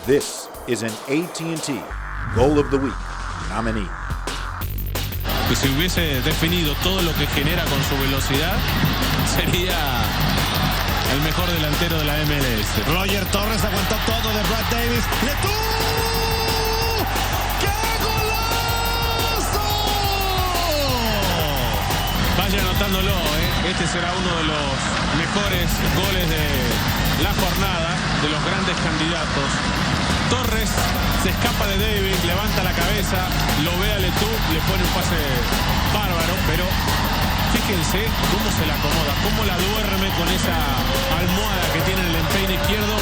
This is an AT&T Goal of the Week nominee. Que si hubiese definido todo lo que genera con su velocidad, sería el mejor delantero de la MLS. Roger Torres aguantó todo de Brad Davis. ¡Letú! ¡Qué golazo! Vaya anotándolo, Este será uno de los mejores goles de la jornada, de los grandes candidatos. Torres se escapa de Davis, levanta la cabeza, lo ve a Letú, le pone un pase bárbaro, pero fíjense cómo se la acomoda, cómo la duerme con esa almohada que tiene en el empeine izquierdo.